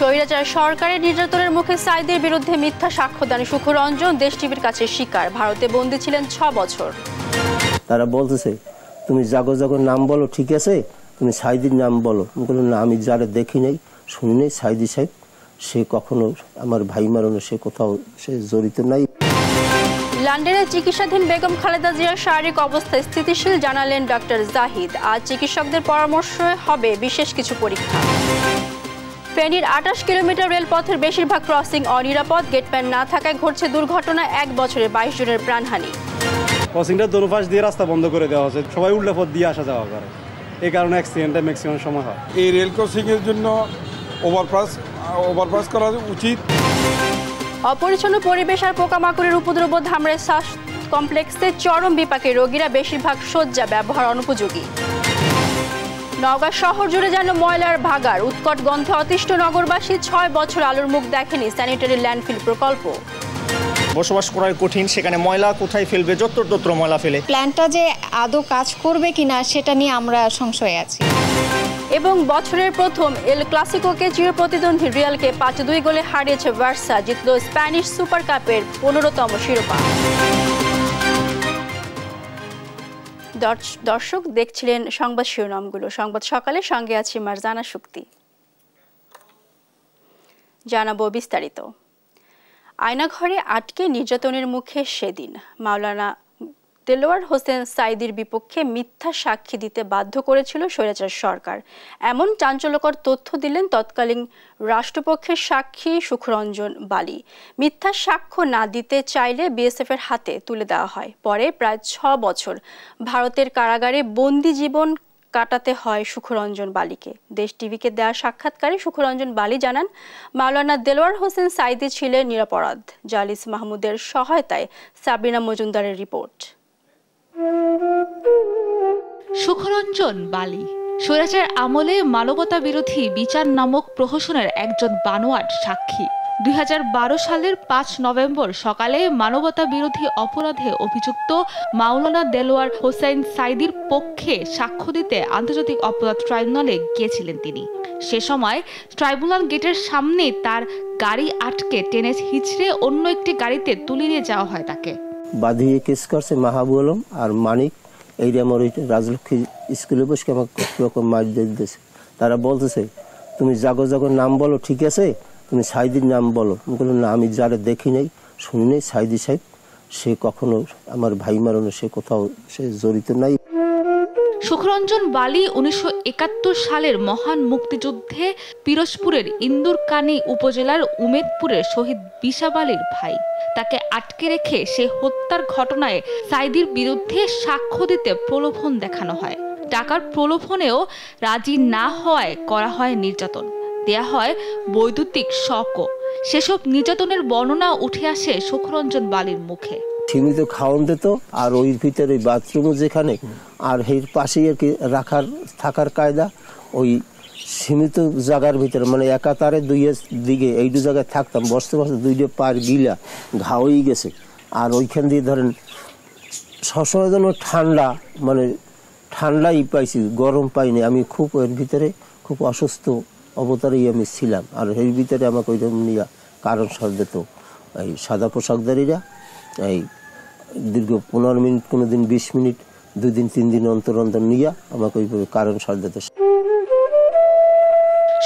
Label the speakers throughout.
Speaker 1: স্বৈরাচার সরকারের নির্যাতনের মুখে সাইদির বিরুদ্ধে মিথ্যা সাক্ষ্য দেন সুখরঞ্জন। দেশ টিভির কাছে স্বীকার, ভারতে বন্দী ছিলেন 6 বছর।
Speaker 2: তারা বলতেছে তুমি জাগো জাগো নাম বলো, ঠিক আছে, তুমি সাইদির নাম বলো। আমি বললাম না, আমি যারা দেখি নাই শুনি নাই, সাইদি সাহেব সে কখনো আমার ভাই মারানো, সে কোথাও সে জড়িত নাই।
Speaker 1: লন্ডনে চিকিৎসাধীন বেগম খালেদা জিয়ার শারীরিক অবস্থা স্থিতিশীল জানালেন ডক্টর জাহিদ। আজ চিকিৎসকদের পরামর্শে হবে বিশেষ কিছু পরীক্ষা। ফেনীর 28 কিলোমিটার রেলপথের বেশিরভাগ ক্রসিং অনিরাপদ, গেটম্যান না থাকায় ঘটছে দুর্ঘটনা। 1 বছরে 22 জনের প্রাণহানি।
Speaker 3: ক্রসিংটা দোনোপাশ দিয়ে রাস্তা বন্ধ করে দেওয়া হচ্ছে, সবাই উল্টা পথ দিয়ে আসা যাওয়া করে, এই কারণে অ্যাক্সিডেন্টটা ম্যাক্সিমাম সময় হয়।
Speaker 4: এই রেল ক্রসিং এর জন্য ওভারপাস করা উচিত।
Speaker 1: অপরিচ্ছন্ন পরিবেশ আর পোকামাকড়ের উপদ্রব ধামরাই স্বাস্থ্য কমপ্লেক্সে চরম বিপাকে রোগীরা, বেশিরভাগ শয্যা ব্যবহার অনুপযোগী। নওগাঁ শহর জুড়ে যেন ময়লার ভাগাড়, উৎকট গন্ধে অতিষ্ঠ নগরবাসী। 6 বছর আলোর মুখ দেখেনি স্যানিটারি ল্যান্ডফিল প্রকল্প।
Speaker 5: বসবাস করার কঠিন, সেখানে ময়লা কোথায় ফেলবে, যত্র ময়লা ফেলে।
Speaker 6: প্ল্যানটা যে আদৌ কাজ করবে কিনা সেটা নিয়ে আমরা সংশয়ে আছি।
Speaker 1: এবং বছরের প্রথম এল ক্লাসিকোকে চিরপ্রতিদ্বন্দ্বী রিয়ালকে 5-2 গোলে হারিয়েছে বার্সা, জিতল স্প্যানিশ সুপার কাপের 15তম শিরোপা। দর্শক দেখছিলেন সংবাদ শিরোনামগুলো। সংবাদ সকালে সঙ্গে আছি মারজানা শুক্তি। জানাবো বিস্তারিত। আয়নাঘরে আটকে নির্যাতনের মুখে সেদিন মাওলানা দেলোয়ার হোসেন সাইদির বিপক্ষে মিথ্যা সাক্ষী দিতে বাধ্য করেছিল স্বৈরাচার সরকার। এমন চাঞ্চল্যকর তথ্য দিলেন তৎকালীন রাষ্ট্রপক্ষের সাক্ষী সুখরঞ্জন বালি। মিথ্যা সাক্ষ্য না দিতে চাইলে বিএসএফ এর হাতে তুলে দেওয়া হয়। পরে প্রায় 6 বছর ভারতের কারাগারে বন্দি জীবন কাটাতে হয় সুখরঞ্জন বালিকে। দেশ টিভিকে দেওয়া সাক্ষাৎকারে সুখরঞ্জন বালি জানান, মাওলানা দেলোয়ার হোসেন সাইদি ছিলেন নিরপরাধ। জালিস মাহমুদের সহায়তায় সাবিনা মজুমদারের রিপোর্ট।
Speaker 7: সুখরঞ্জন বালি স্বৈরাচার আমলে মানবতা বিরোধী বিচার নামক প্রহসনের একজন বানোয়াট সাক্ষী। 2012 সালের 5 নভেম্বর সকালে মানবতা বিরোধী অপরাধে অভিযুক্ত মাওলানা দেলোয়ার হোসেন সাইদির পক্ষে সাক্ষ্য দিতে আন্তর্জাতিক অপরাধ ট্রাইব্যুনালে গিয়েছিলেন তিনি। সে সময় ট্রাইব্যুনাল গেটের সামনে তার গাড়ি আটকে টেনে হিচড়ে অন্য একটি গাড়িতে তুলে নিয়ে যাওয়া হয় তাকে।
Speaker 2: বাদিয়ে কেস করছে মাহবুব আলম আর মানিক, এই আমার ওই রাজলক্ষ্মী স্কুলে বসে আমাকে রকম মার দিয়েছে। তারা বলতেছে তুমি জাগো জাগো নাম বলো, ঠিক আছে, তুমি সাইদির নাম বলো। আমি বললাম না, আমি যারা দেখি নাই শুনি নাই, সাইদি সাহেব সে কখনো আমার ভাই মারানো, সে কোথাও সে জড়িত নাই।
Speaker 7: সুখরঞ্জন বালি 1971 সালের মহান মুক্তিযুদ্ধে পিরোজপুরের ইন্দুরকানী উপজেলার উমেদপুরের শহীদ বিশাব আলীর ভাই। তাকে আটকে রেখে সে হত্যার ঘটনায় সাইদির বিরুদ্ধে সাক্ষ্য দিতে প্রলোভন দেখানো হয়। টাকার প্রলোভনেও রাজি না হওয়ায় করা হয় নির্যাতন, দেয়া হয় বৈদ্যুতিক শকও। সেসব নির্যাতনের বর্ণনা উঠে আসে সুখরঞ্জন বালির মুখে।
Speaker 2: সীমিত খাওয়ান দিত, আর ওই ভিতরে বাথরুম যেখানে, আর এর পাশেই আর কি রাখার থাকার কায়দা, ওই সীমিত জায়গার ভিতরে, মানে একাতারে 2 দিকে এই 2 জায়গায় থাকতাম। বসতে বসতে 2 পার গিলা ঘা হয়ে গেছে। আর ওইখান দিয়ে ধরেন সবসময় যেন ঠান্ডা, মানে ঠান্ডাই পাইছি, গরম পাইনি। আমি খুব এর ভিতরে খুব অসুস্থ অবতারেই আমি ছিলাম। আর এর ভিতরে আমাকে ওই রকম নিয়ে কারণ সর দিত এই সাদা পোশাকধারীরা। এই দীর্ঘ 15 মিনিট, কোনোদিন 20 মিনিট, 2 দিন 3 দিন অন্তর অন্তর নিয়ে আমাকে ওই কারণ সর দিত।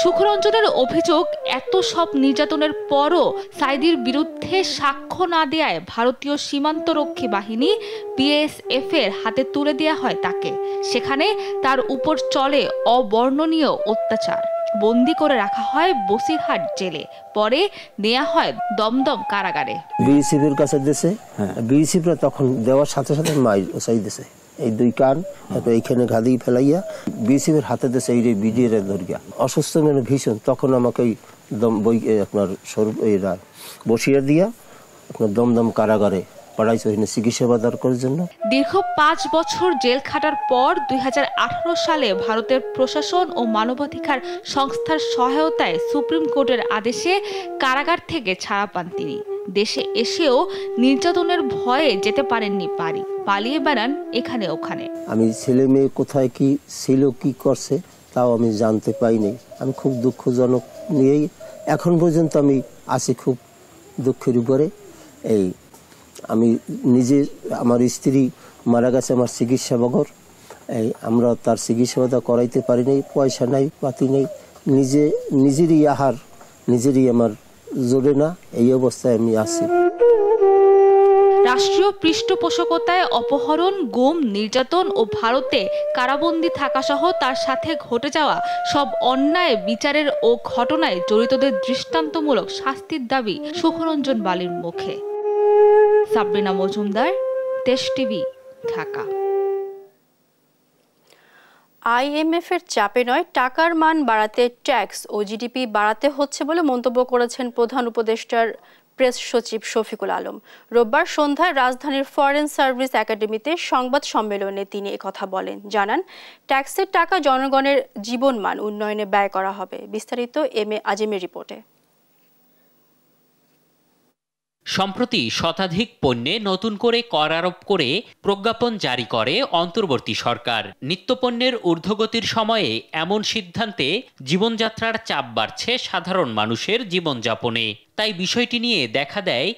Speaker 7: সুখরঞ্জনের অভিযোগ, এত সব নির্যাতনের পরও সাইদির বিরুদ্ধে সাক্ষ্য না দেয়ায় ভারতীয় সীমান্তরক্ষী বাহিনী বিএসএফ এর হাতে তুলে দেয়া হয় তাকে। সেখানে তার উপর চলে অবর্ণনীয় অত্যাচার। বন্দি করে রাখা হয় বসিরহাট জেলে, পরে নেওয়া হয় দমদম কারাগারে।
Speaker 2: বিএসএফের কাছে দেশে বিএসএফরা তখন দেওয়ার সাথে সাথে মাইর ওসাই দেশে এই 2 কান এইখানে ঘাদি ফেলাইয়া বিএসএফের হাতে দেশে এই বিডিএর ধরিয়া অসুস্থ মানে ভীষণ। তখন আমাকে বই আপনার স্বরূপ বসিয়ে দিয়া আপনার দমদম কারাগারে পাঠাইছে চিকিৎসা বাদার করার জন্য।
Speaker 7: দীর্ঘ 5 বছর জেল খাটার পর 2018 সালে ভারতের প্রশাসন ও মানবাধিকার সংস্থার সহায়তায় সুপ্রিম কোর্টের আদেশে কারাগার থেকে ছাড়া পান তিনি। দেশে এসেও নির্যাতনের ভয়ে যেতে পারেননি পারি, পালিয়ে বেড়ান এখানে ওখানে।
Speaker 2: আমি ছেলে মেয়ে কোথায় কি ছিল, কি করছে তাও আমি জানতে পাইনি। আমি খুব দুঃখজনক নিয়েই এখন পর্যন্ত আমি আছি খুব দুঃখের উপরে। এই আমি নিজে, আমার স্ত্রী মারা গেছে, আমার চিকিৎসা বগর, এই আমরা তার চিকিৎসা করাইতে পারি নাই, পয়সা নাই, পাতি নেই, নিজেরই আহার নিজেরই আমার জোরে না, এই অবস্থায় আমি আছি।
Speaker 7: রাষ্ট্রীয় পৃষ্ঠপোষকতায় অপহরণ, গুম, নির্যাতন ও ভারতে কারাবন্দী থাকা সহ তার সাথে ঘটে যাওয়া সব অন্যায় বিচারের ও ঘটনায় জড়িতদের দৃষ্টান্তমূলক শাস্তির দাবি সুখরঞ্জন বালির মুখে। সাবরিনা মজুমদার, দেশ টিভি, ঢাকা।
Speaker 1: IMF এর চাপে নয়, টাকার মান বাড়াতে ট্যাক্স ও জিডিপি বাড়াতে হচ্ছে বলে মন্তব্য করেছেন প্রধান উপদেষ্টার প্রেস সচিব শফিকুল আলম। রোববার সন্ধ্যায় রাজধানীর ফরেন সার্ভিস একাডেমিতে সংবাদ সম্মেলনে তিনি একথা বলেন। জানান, ট্যাক্সের টাকা জনগণের জীবনমান উন্নয়নে ব্যয় করা হবে। বিস্তারিত এম.এ. আজিমের রিপোর্টে।
Speaker 8: সম্প্রতি শতাধিক পণ্যে নতুন করে কর আরোপ করে প্রজ্ঞাপন জারি করে অন্তর্বর্তী সরকার। নিত্যপণ্যের ঊর্ধ্বগতির সময়ে এমন সিদ্ধান্তে জীবনযাত্রার চাপ বাড়ছে সাধারণ মানুষের জীবনযাপনে। তাই বিষয়টি নিয়ে দেখা দেয়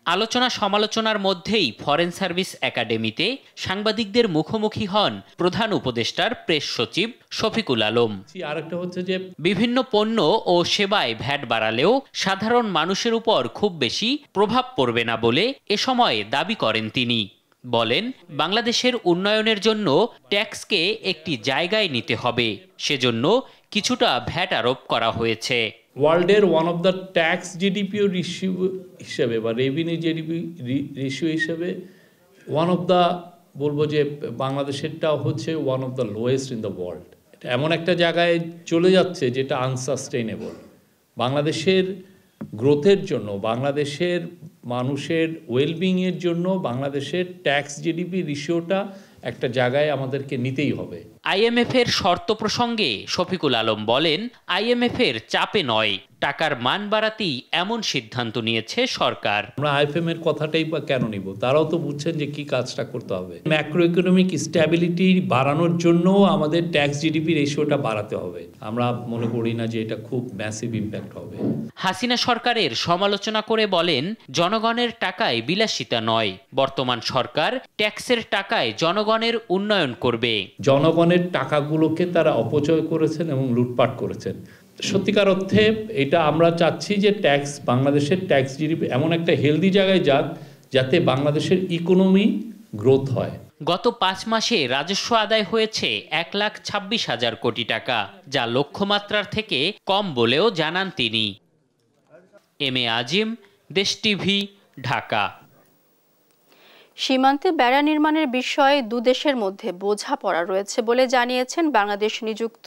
Speaker 8: আলোচনা সমালোচনার মধ্যেই ফরেন সার্ভিস একাডেমিতে সাংবাদিকদের মুখোমুখি হন প্রধান উপদেষ্টার প্রেস সচিব শফিকুল আলম।
Speaker 9: আরেকটা হচ্ছে যে
Speaker 8: বিভিন্ন পণ্য ও সেবায় ভ্যাট বাড়ালেও সাধারণ মানুষের উপর খুব বেশি প্রভাব পড়বে না বলে এ সময় দাবি করেন তিনি। বলেন, বাংলাদেশের উন্নয়নের জন্য ট্যাক্সকে একটি জায়গায় নিতে হবে, সেজন্য কিছুটা ভ্যাট আরোপ করা হয়েছে।
Speaker 9: ওয়ার্ল্ডের ওয়ান অফ দ্য ট্যাক্স জিডিপিও রেশিও হিসাবে বা রেভিনিউ জিডিপি রেশিও হিসাবে ওয়ান অফ দ্য, বলবো যে বাংলাদেশেরটাও হচ্ছে one of the lowest in the world. এমন একটা জায়গায় চলে যাচ্ছে যেটা আনসাস্টেইনেবল। বাংলাদেশের গ্রোথের জন্য, বাংলাদেশের মানুষের ওয়েলবিংয়ের জন্য বাংলাদেশের ট্যাক্স জিডিপি রেশিওটা একটা জায়গায় আমাদেরকে নিতেই হবে।
Speaker 8: IMF এর শর্ত প্রসঙ্গে শফিকুল আলম বলেন, IMF এর চাপে নয়, টাকার মান বাড়াতেই এমন সিদ্ধান্ত নিয়েছে সরকার।
Speaker 9: আমরা IMF এর কথাটাই বা কেন নিব? তারাও তো বুঝছেন যে কি কাজটা করতে হবে। ম্যাক্রো ইকোনমিক স্ট্যাবিলিটি বাড়ানোর জন্য আমাদের ট্যাক্স জিডিপি রেশিওটা বাড়াতে হবে। আমরা মনে করি না যে এটা খুব ম্যাসিভ ইম্প্যাক্ট হবে।
Speaker 8: হাসিনা সরকারের সমালোচনা করে বলেন, জনগণের টাকায় বিলাসিতা নয়, বর্তমান সরকার ট্যাক্সের টাকায় জনগণের উন্নয়ন করবে।
Speaker 9: জনগণের টাকাগুলোকে তারা অপচয় করেছেন এবং লুটপাট করেছেন। সত্যিকার অর্থে এটা আমরা চাচ্ছি যে ট্যাক্স, বাংলাদেশের ট্যাক্স জিডিপি এমন একটা হেলদি জায়গায় যাক যাতে বাংলাদেশের ইকোনমি গ্রোথ হয়।
Speaker 8: গত 5 মাসে রাজস্ব আদায় হয়েছে 1,26,000 কোটি টাকা, যা লক্ষ্যমাত্রার থেকে কম বলেও জানান তিনি। এম.এ. আজিম, দেশ টিভি, ঢাকা।
Speaker 1: সীমান্তে বেড়া নির্মাণের বিষয়ে দুদেশের মধ্যে বোঝাপড়া রয়েছে বলে জানিয়েছেন বাংলাদেশ নিযুক্ত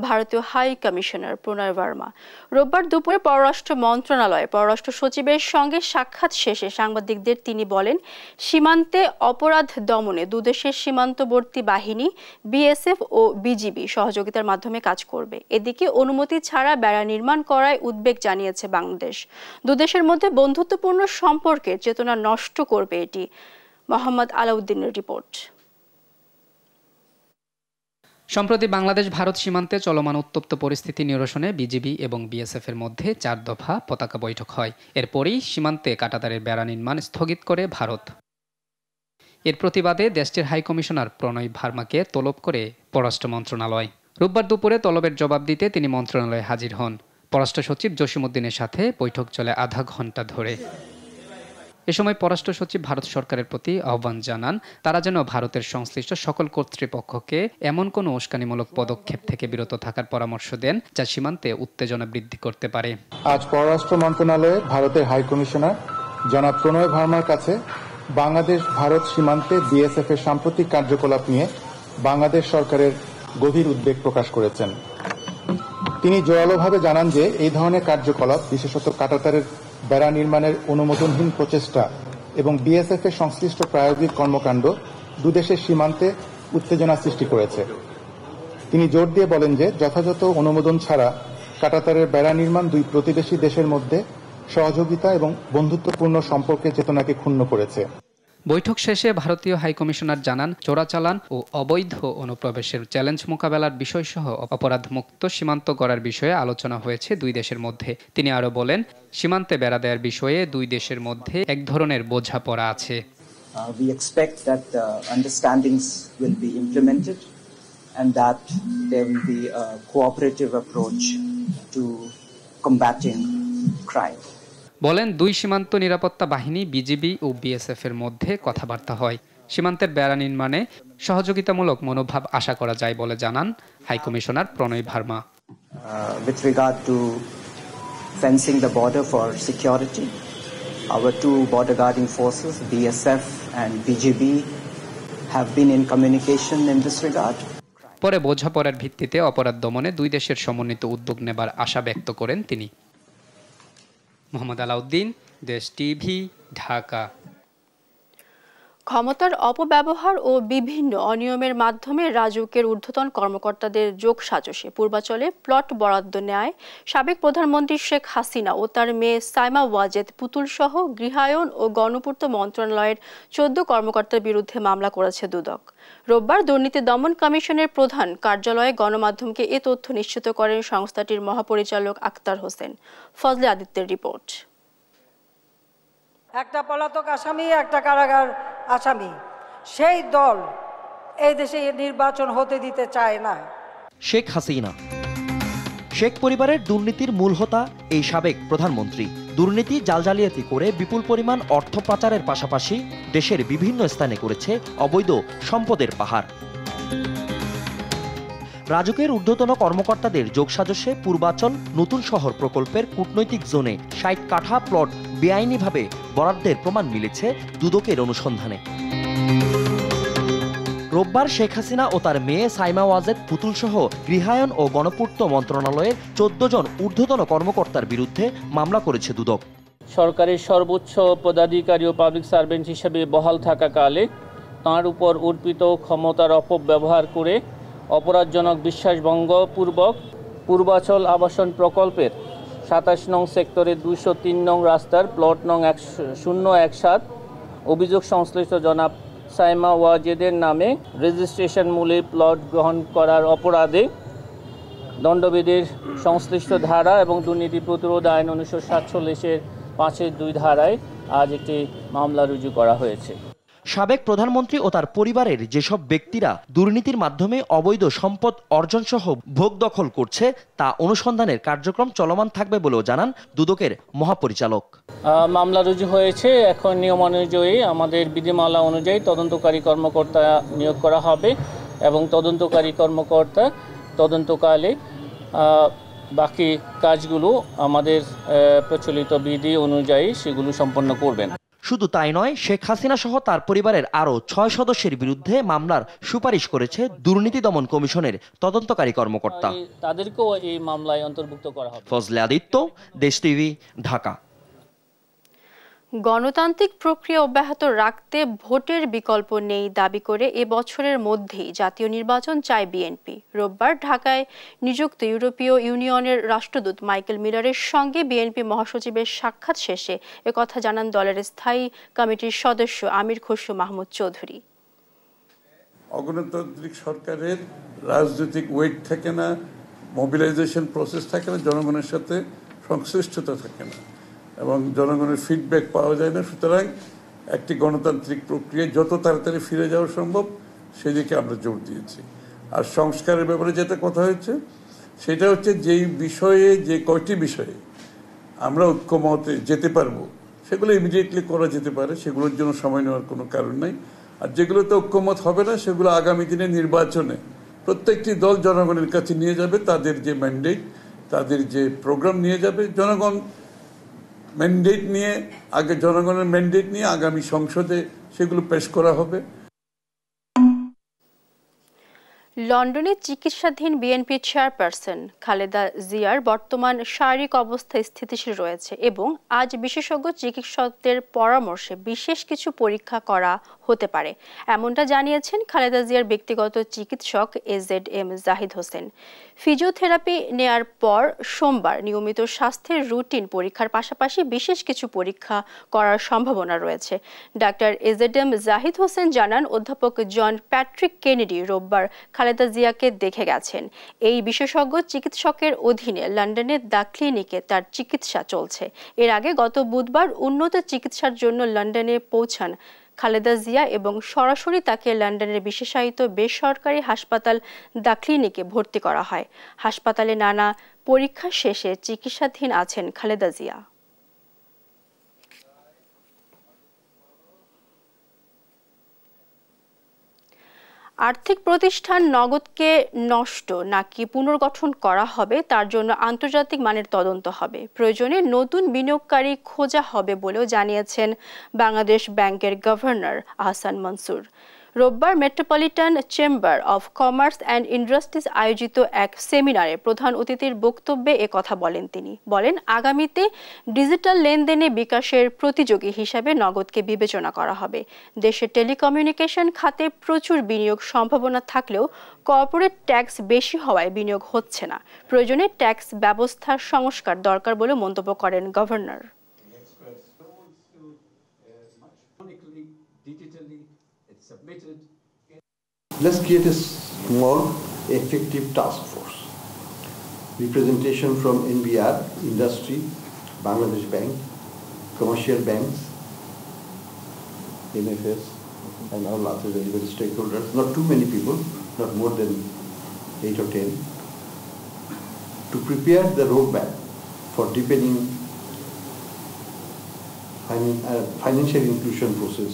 Speaker 1: ভারতীয় হাই কমিশনার প্রণয় বর্মা। রোববার দুপুরে পররাষ্ট্র মন্ত্রণালয়ে পররাষ্ট্র সচিবের সঙ্গে সাক্ষাৎ শেষে সাংবাদিকদের তিনি বলেন, সীমান্তে অপরাধ দমনে দুদেশের সীমান্তবর্তী বাহিনী BSF ও BGB সহযোগিতার মাধ্যমে কাজ করবে। এদিকে অনুমতি ছাড়া বেড়া নির্মাণ করায় উদ্বেগ জানিয়েছে বাংলাদেশ। দুদেশের মধ্যে বন্ধুত্বপূর্ণ সম্পর্কের চেতনা নষ্ট করবে এটি। মোহাম্মদ আলাউদ্দিনের রিপোর্ট।
Speaker 10: সম্প্রতি বাংলাদেশ ভারত সীমান্তে চলমান উত্তপ্ত পরিস্থিতি নিরসনে বিজিবি এবং BSF এর মধ্যে 4 দফা পতাকা বৈঠক হয়। এরপরই সীমান্তে কাঁটাতারের বেড়া নির্মাণ স্থগিত করে ভারত। এর প্রতিবাদে দেশটির হাই কমিশনার প্রণয় ভার্মাকে তলব করে পররাষ্ট্র মন্ত্রণালয়। রোববার দুপুরে তলবের জবাব দিতে তিনি মন্ত্রণালয়ে হাজির হন। পররাষ্ট্র সচিব জসিমউদ্দিনের সাথে বৈঠক চলে আধা ঘণ্টা ধরে। এ সময় পররাষ্ট্র সচিব ভারত সরকারের প্রতি আহ্বান জানান, তারা যেন ভারতের সংশ্লিষ্ট সকল কর্তৃপক্ষকে এমন কোনো উস্কানিমূলক পদক্ষেপ থেকে বিরত থাকার পরামর্শ দেন যা সীমান্তে উত্তেজনা বৃদ্ধি করতে পারে।
Speaker 11: আজ পররাষ্ট্র মন্ত্রণালয়ে ভারতের হাই কমিশনার জনাব প্রণয় ভার্মার কাছে বাংলাদেশ ভারত সীমান্তে BSF এর সাম্প্রতিক কার্যকলাপ নিয়ে বাংলাদেশ সরকারের গভীর উদ্বেগ প্রকাশ করেছেন। তিনি জোরালোভাবে জানান যে এই ধরনের কার্যকলাপ, বিশেষত কাঁটাতারের বেড়া নির্মাণের অনুমোদনহীন প্রচেষ্টা এবং BSF এর সংশ্লিষ্ট প্রায়োগিক কর্মকাণ্ড দুদেশের সীমান্তে উত্তেজনা সৃষ্টি করেছে। তিনি জোর দিয়ে বলেন যে যথাযথ অনুমোদন ছাড়া কাঁটাতারের বেড়া নির্মাণ দুই প্রতিবেশী দেশের মধ্যে সহযোগিতা এবং বন্ধুত্বপূর্ণ সম্পর্কের চেতনাকে ক্ষুণ্ণ করেছে।
Speaker 10: বৈঠক শেষে ভারতীয় হাইকমিশনার জানান, চোরাচালান ও অবৈধ অনুপ্রবেশের চ্যালেঞ্জ মোকাবেলার বিষয়সহ অপরাধমুক্ত সীমান্ত গড়ার বিষয়ে আলোচনা হয়েছে দুই দেশের মধ্যে। তিনি আরও বলেন, সীমান্তে বেড়া দেওয়ার বিষয়ে দুই দেশের মধ্যে এক ধরনের বোঝাপড়া আছে।
Speaker 12: We expect that understandings will be implemented and that there will be a cooperative approach to combating crime.
Speaker 10: বলেন, দুই সীমান্ত নিরাপত্তা বাহিনী বিজিবি ও বিএসএফ এর মধ্যে কথাবার্তা হয়। সীমান্তের বেড়া নির্মাণে সহযোগিতামূলক মনোভাব আশা করা যায় বলে জানান high commissioner Pranay Verma.
Speaker 12: With regard to fencing the border for security, our two border guarding forces, BSF and BGB, have been in communication in this regard.
Speaker 10: পরে বোঝাপড়ার ভিত্তিতে অপরাধ দমনে দুই দেশের সমন্বিত উদ্যোগ নেবার আশা ব্যক্ত করেন তিনি। মোহাম্মদ আলাউদ্দিন, দেশ টিভি, ঢাকা।
Speaker 1: ক্ষমতার অপব্যবহার ও বিভিন্ন অনিয়মের মাধ্যমে রাজউকের ঊর্ধ্বতন কর্মকর্তাদের যোগসাজশে পূর্বাচলে প্লট বরাদ্দ নেয় সাবেক প্রধানমন্ত্রী শেখ হাসিনা ও তার মেয়ে সাইমা ওয়াজেদ পুতুল সহ গৃহায়ন ও গণপূর্ত মন্ত্রণালয়ের 14 কর্মকর্তার বিরুদ্ধে মামলা করেছে দুদক। রোববার দুর্নীতি দমন কমিশনের প্রধান কার্যালয়ে গণমাধ্যমকে এ তথ্য নিশ্চিত করেন সংস্থাটির মহাপরিচালক আক্তার হোসেন। ফজলে আদিত্যের রিপোর্ট।
Speaker 13: একটা পলাতক আসামি, একটা কারাগার আসামি, সেই দল এই দেশে নির্বাচন হতে দিতে চায় না।
Speaker 14: শেখ হাসিনা, শেখ পরিবারের দুর্নীতির মূল হোতা এই সাবেক প্রধানমন্ত্রী। দুর্নীতি জালজালিয়াতি করে বিপুল পরিমাণ অর্থ পাচারের পাশাপাশি দেশের বিভিন্ন স্থানে করেছে অবৈধ সম্পদের পাহাড়। রাজুকের ঊর্ধ্বতন কর্মকর্তাদের যোগসাজশে পূর্বাচল নতুন শহর প্রকল্পের কূটনৈতিক জোনে ৬০ কাঠা প্লট বেআইনিভাবে বরাদ্দের প্রমাণ মিলেছে দুদকের অনুসন্ধানে। রোববার শেখ হাসিনা ও তার মেয়ে সাইমা ওয়াজেদ পুতুল সহ গৃহায়ন ও গণপূর্ত মন্ত্রণালয়ের 14 জন ঊর্ধ্বতন কর্মকর্তার বিরুদ্ধে মামলা করেছে দুদক।
Speaker 15: সরকারের সর্বোচ্চ পদাধিকারী ও পাবলিক সার্ভেন্ট হিসেবে বহাল থাকাকালে তাঁর উপর অর্পিত ক্ষমতার অপব্যবহার করে অপরাধজনক বিশ্বাসভঙ্গ পূর্বক পূর্বাচল আবাসন প্রকল্পের 27 নং সেক্টরের 203 নং রাস্তার প্লট নং 1017 অভিযোগ সংশ্লিষ্ট জনাব সাইমা ওয়াজেদের নামে রেজিস্ট্রেশন মূলে প্লট গ্রহণ করার অপরাধে দণ্ডবিধির সংশ্লিষ্ট ধারা এবং দুর্নীতি প্রতিরোধ আইন 1947-এর 5-2 ধারায় আজ একটি মামলা রুজু করা হয়েছে।
Speaker 14: সাবেক প্রধানমন্ত্রী ও তার পরিবারের যেসব ব্যক্তিরা দুর্নীতির মাধ্যমে অবৈধ সম্পদ অর্জন সহ ভোগ দখল করছে তা অনুসন্ধানের কার্যক্রম চলমান থাকবে বলেও জানান দুদকের মহাপরিচালক।
Speaker 15: মামলা রুজু হয়েছে, এখন নিয়ম অনুযায়ী আমাদের বিধিমালা অনুযায়ী তদন্তকারী কর্মকর্তা নিয়োগ করা হবে এবং তদন্তকারী কর্মকর্তা তদন্তকালে বাকি কাজগুলো আমাদের প্রচলিত বিধি অনুযায়ী সেগুলো সম্পন্ন করবেন।
Speaker 14: শুধু তাই নয়, শেখ হাসিনা সহ তার পরিবারের আরও 6 সদস্যের বিরুদ্ধে মামলার সুপারিশ করেছে দুর্নীতি দমন কমিশনের তদন্তকারী কর্মকর্তা।
Speaker 15: তাদেরকেও এই মামলায় অন্তর্ভুক্ত করা হবে।
Speaker 14: ফজলে আদিত্য, দেশ টিভি, ঢাকা।
Speaker 1: গণতান্ত্রিক প্রক্রিয়া অব্যাহত রাখতে ভোটের বিকল্প নেই দাবি করে এ বছরের মধ্যেই জাতীয় নির্বাচন চায় বিএনপি। রোববার ঢাকায় নিযুক্ত ইউরোপীয় ইউনিয়নের রাষ্ট্রদূত মাইকেল মিলারের সঙ্গে বিএনপি মহাসচিবের সাক্ষাৎ শেষে একথা জানান দলের স্থায়ী কমিটির সদস্য আমির খসরু মাহমুদ চৌধুরী।
Speaker 4: অগণতান্ত্রিক সরকারের রাজনৈতিক ওয়েট থাকে না, মোবিলাইজেশন প্রসেস থাকে না, জনগণের সাথে সংশ্লিষ্টতা থাকে না এবং জনগণের ফিডব্যাক পাওয়া যায় না। সুতরাং একটি গণতান্ত্রিক প্রক্রিয়ায় যত তাড়াতাড়ি ফিরে যাওয়া সম্ভব সেদিকে আমরা জোর দিয়েছি। আর সংস্কারের ব্যাপারে যেটা কথা হয়েছে সেটা হচ্ছে যেই বিষয়ে, যে কয়টি বিষয়ে আমরা ঐক্যমতে যেতে পারবো সেগুলো ইমিডিয়েটলি করা যেতে পারে, সেগুলোর জন্য সময় নেওয়ার কোনো কারণ নাই। আর যেগুলোতে ঐক্যমত হবে না সেগুলো আগামী দিনে নির্বাচনে প্রত্যেকটি দল জনগণের কাছে নিয়ে যাবে, তাদের যে ম্যান্ডেট, তাদের যে প্রোগ্রাম নিয়ে যাবে। জনগণ ম্যান্ডেট নিয়ে, আগে জনগণের ম্যান্ডেট নিয়ে আগামী সংসদে সেগুলো পেশ করা হবে।
Speaker 1: লন্ডনে চিকিৎসাধীন বিএনপি চেয়ারপারসন খালেদা জিয়ার বর্তমান শারীরিক অবস্থা স্থিতিশীল রয়েছে এবং আজ বিশেষজ্ঞ চিকিৎসকদের পরামর্শে বিশেষ কিছু পরীক্ষা করা হতে পারে, এমনটা জানিয়েছেন খালেদা জিয়ার ব্যক্তিগত চিকিৎসক এজেডএম জাহিদ হোসেন। ফিজিওথেরাপি নেয়ার পর সোমবার নিয়মিত স্বাস্থ্যের রুটিন পরীক্ষার পাশাপাশি বিশেষ কিছু পরীক্ষা করার সম্ভাবনা রয়েছে। ডাক্তার এজেডএম জাহিদ হোসেন জানান, অধ্যাপক জন প্যাট্রিক কেনেডি রোববার খালেদা জিয়াকে দেখে গেছেন। এই বিশেষজ্ঞ চিকিৎসকের অধীনে লন্ডনের দ্য ক্লিনিকে তার চিকিৎসা চলছে। এর আগে গত বুধবার উন্নত চিকিৎসার জন্য লন্ডনে পৌঁছান খালেদা জিয়া এবং সরাসরি তাকে লন্ডনের বিশেষায়িত বেসরকারি হাসপাতাল দ্য ক্লিনিকে ভর্তি করা হয়। হাসপাতালে নানা পরীক্ষা শেষে চিকিৎসাধীন আছেন খালেদা জিয়া। আর্থিক প্রতিষ্ঠান নগদকে নষ্ট নাকি পুনর্গঠন করা হবে তার জন্য আন্তর্জাতিক মানের তদন্ত হবে। প্রয়োজনে নতুন বিনিয়োগকারী খোঁজা হবে বলেও জানিয়েছেন বাংলাদেশ ব্যাংকের গভর্নর আহসান মনসুর। রোববার metropolitan chamber of commerce and industries আয়োজিত এক সেমিনারে প্রধান অতিথির বক্তব্যে কথা বলেন তিনি। বলেন, আগামীতে ডিজিটাল লেনদেনে বিকাশের প্রতিযোগী হিসাবে নগদকে বিবেচনা করা হবে। দেশে টেলিকমিউনিকেশন খাতে প্রচুর বিনিয়োগ সম্ভাবনা থাকলেও কর্পোরেট ট্যাক্স বেশি হওয়ায় বিনিয়োগ হচ্ছে না। প্রয়োজনে ট্যাক্স ব্যবস্থার সংস্কার দরকার বলে মন্তব্য করেন governor.
Speaker 16: Let's create a small, effective task force. Representation from NBR, industry, Bangladesh Bank, commercial banks, MFS, and all other relevant stakeholders. Not too many people, not more than 8 or 10, to prepare the roadmap for deepening financial inclusion process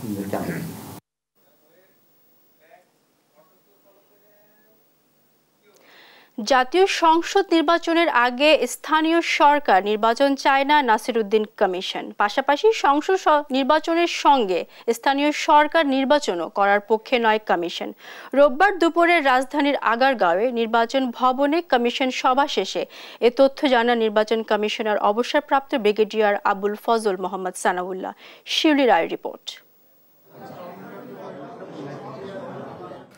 Speaker 16: in the country.
Speaker 1: জাতীয় সংসদ নির্বাচনের আগে স্থানীয় সরকার নির্বাচন চায় না Nasiruddin commission. পাশাপাশি সংসদ নির্বাচনের সঙ্গে স্থানীয় সরকার নির্বাচনও করার পক্ষে নয় কমিশন। রোববার দুপুরে রাজধানীর আগারগাঁওয়ে নির্বাচন ভবনে কমিশন সভা শেষে এ তথ্য জানান নির্বাচন কমিশনার অবসরপ্রাপ্ত ব্রিগেডিয়ার আবুল ফজল মোহাম্মদ সানাউল্লাহ। শিউলি রায়ের রিপোর্ট।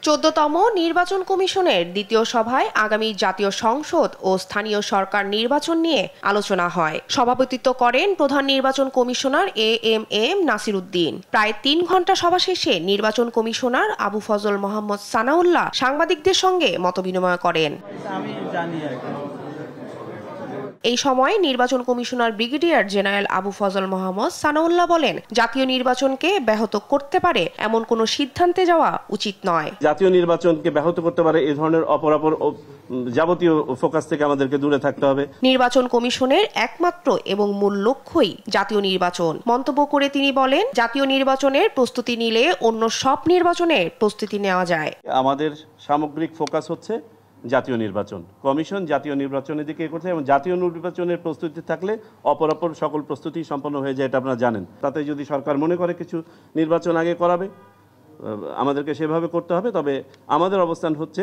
Speaker 17: ১৪তম নির্বাচন কমিশনের দ্বিতীয় সভায় আগামী জাতীয় সংসদ ও স্থানীয় সরকার নির্বাচন নিয়ে আলোচনা হয়। সভাপতিত্ব করেন প্রধান নির্বাচন কমিশনার এএমএম নাসিরউদ্দিন। প্রায় ৩ ঘণ্টা সভা শেষে নির্বাচন কমিশনার আবু ফজল মোহাম্মদ সানাউল্লাহ সাংবাদিকদের সঙ্গে মতবিনিময় করেন। এই সময় নির্বাচন commissioner brigadier general Abu Fazal Mohammad Sanaullah বলেন, জাতীয় নির্বাচনকে ব্যাহত করতে পারে এমন কোনো সিদ্ধান্তে যাওয়া উচিত নয়।
Speaker 18: জাতীয় নির্বাচনকে ব্যাহত করতে পারে এই ধরনের অপরাপর যাবতীয় ফোকাস থেকে আমাদেরকে দূরে থাকতে হবে।
Speaker 17: নির্বাচন কমিশনের একমাত্র এবং মূল লক্ষ্যই জাতীয় নির্বাচন মন্তব্য করে তিনি বলেন, জাতীয় নির্বাচনের প্রস্তুতি নিলে অন্য সব নির্বাচনের প্রস্তুতি নেওয়া যায়।
Speaker 18: আমাদের সামগ্রিক ফোকাস হচ্ছে জাতীয় নির্বাচন। কমিশন জাতীয় নির্বাচনের দিকে করছে এবং জাতীয় নির্বাচনের প্রস্তুতি থাকলে অপরাপর সকল প্রস্তুতি সম্পন্ন হয়ে যায়, এটা আপনারা জানেন। তাতে যদি সরকার মনে করে কিছু নির্বাচন আগে করাবে, আমাদেরকে সেভাবে করতে হবে। তবে আমাদের অবস্থান হচ্ছে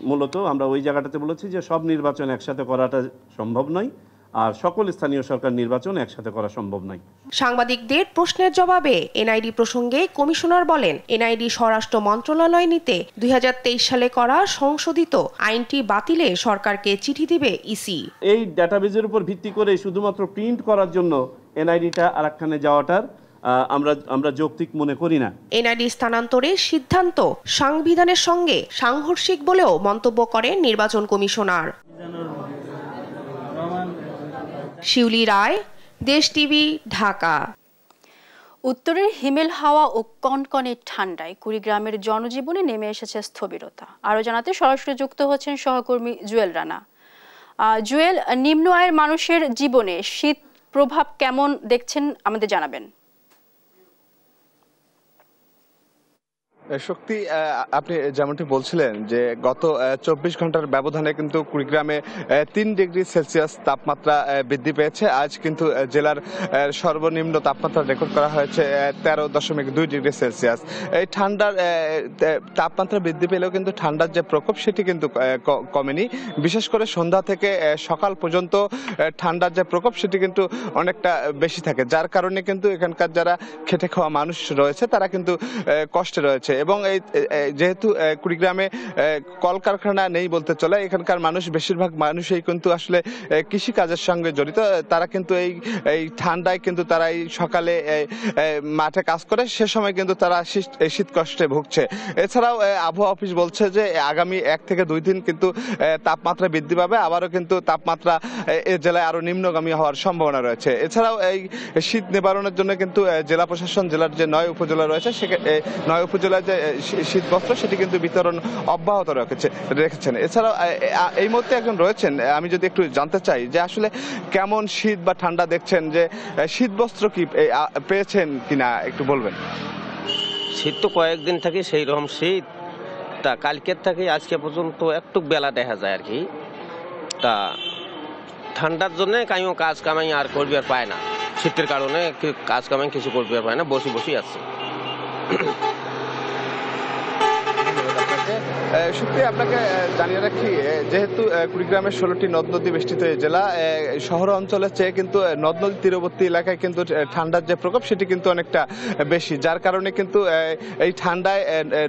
Speaker 18: মূলত আমরা ওই জায়গাটাতে বলেছি যে সব নির্বাচন একসাথে করাটা সম্ভব নয়, আর সকল স্থানীয় সরকার নির্বাচন একসাথে করা সম্ভব নয়।
Speaker 17: সাংবাদিকদের প্রশ্নের জবাবে এনআইডি প্রসঙ্গে কমিশনার বলেন, এনআইডি স্বরাষ্ট্র মন্ত্রণালয় নিতে ২০২৩ সালে করা সংশোধিত আইনটি বাতিলে সরকারকে চিঠি দিবে ইসি।
Speaker 18: এই ডাটাবেজের উপর ভিত্তি করে শুধুমাত্র প্রিন্ট করার জন্য এনআইডিটা আরেকখানে যাওয়াটার আমরা যৌক্তিক মনে করি না।
Speaker 17: এনআইডি স্থানান্তরের সিদ্ধান্ত সংবিধানের সঙ্গে সাংঘর্ষিক বলেও মন্তব্য করেন নির্বাচন কমিশনার। শিউলি রায়, দেশ টিভি, ঢাকা।
Speaker 1: উত্তরের হিমেল হাওয়া ও কনকনে ঠান্ডায় কুড়িগ্রামের জনজীবনে নেমে এসেছে স্থবিরতা। আরও জানাতে সরাসরি যুক্ত হচ্ছেন সহকর্মী জুয়েল রানা। জুয়েল, নিম্ন আয়ের মানুষের জীবনে শীত প্রভাব কেমন দেখছেন আমাদের জানাবেন।
Speaker 19: শক্তি, আপনি যেমনটি বলছিলেন যে গত 24 ঘন্টার ব্যবধানে কিন্তু কুড়িগ্রামে 3 ডিগ্রি সেলসিয়াস তাপমাত্রা বৃদ্ধি পেয়েছে। আজ কিন্তু জেলার সর্বনিম্ন তাপমাত্রা রেকর্ড করা হয়েছে 13.2 ডিগ্রি সেলসিয়াস। এই ঠান্ডার তাপমাত্রা বৃদ্ধি পেলেও কিন্তু ঠান্ডার যে প্রকোপ সেটি কিন্তু কমেনি। বিশেষ করে সন্ধ্যা থেকে সকাল পর্যন্ত ঠান্ডার যে প্রকোপ সেটি কিন্তু অনেকটা বেশি থাকে, যার কারণে কিন্তু এখানকার যারা খেটে খাওয়া মানুষ রয়েছে তারা কিন্তু কষ্টে রয়েছে। এবং এই যেহেতু কুড়িগ্রামে কলকারখানা নেই বলতে চলে, এখানকার মানুষ বেশিরভাগ মানুষই কিন্তু আসলে কৃষি কাজের সঙ্গে জড়িত। তারা কিন্তু এই ঠান্ডায় কিন্তু তারা এই সকালে মাঠে কাজ করে, সে সময় কিন্তু তারা শীত কষ্টে ভুগছে। এছাড়াও আবহাওয়া অফিস বলছে যে আগামী 1 থেকে 2 দিন কিন্তু তাপমাত্রা বৃদ্ধি পাবে, আবারও কিন্তু তাপমাত্রা এ জেলায় আরো নিম্নগামী হওয়ার সম্ভাবনা রয়েছে। এছাড়াও এই শীত নিবারণের জন্য কিন্তু জেলা প্রশাসন জেলার যে 9 উপজেলা রয়েছে 9 উপজেলায় যে শীত বস্ত্র সেটি কিন্তু বিতরণ অব্যাহত রেখেছেন। এছাড়াও এই মুহূর্তে একজন রয়েছেন, আমি যদি একটু জানতে চাই যে আসলে কেমন শীত বা ঠান্ডা দেখছেন, যে শীত বস্ত্র কি পেয়েছেন কিনা একটু বলবেন।
Speaker 20: শীত তো কয়েকদিন থেকে সেই রকম শীত, তা কালকের থেকে আজকে পর্যন্ত একটু বেলা দেখা যায় আর কি। তা ঠান্ডার জন্য কাইও কাজ কামাই আর করবে আর পায় না, শীতের কারণে কাজ কামাই কিছু করবে আর পায় না, বসে আছে।
Speaker 19: সত্যি আপনাকে জানিয়ে রাখি, যেহেতু কুড়িগ্রামের 16টি নদ নদী বেষ্টিত এই জেলা, শহর অঞ্চলের চেয়ে কিন্তু নদ নদী তীরবর্তী এলাকায় কিন্তু ঠান্ডার যে প্রকোপ সেটি কিন্তু অনেকটা বেশি, যার কারণে কিন্তু এই ঠান্ডায়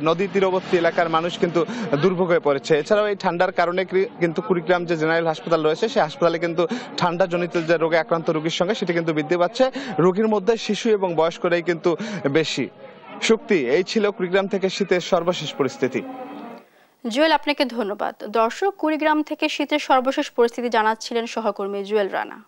Speaker 19: নদী তীরবর্তী এলাকার মানুষ কিন্তু দুর্ভোগ হয়ে পড়েছে। এছাড়াও এই ঠান্ডার কারণে কিন্তু কুড়িগ্রাম যে জেনারেল হাসপাতাল রয়েছে সেই হাসপাতালে কিন্তু ঠান্ডাজনিত যে রোগে আক্রান্ত রোগীর সঙ্গে সেটি কিন্তু বৃদ্ধি পাচ্ছে। রোগীর মধ্যে শিশু এবং বয়স্করাই কিন্তু বেশি। শক্তি, এই ছিল কুড়িগ্রাম থেকে শীতের সর্বশেষ পরিস্থিতি।
Speaker 1: জুয়েল, আপনাকে ধন্যবাদ। দর্শক, কুড়িগ্রাম থেকে শীতের সর্বশেষ পরিস্থিতি জানাচ্ছিলেন সহকর্মী জুয়েল রানা।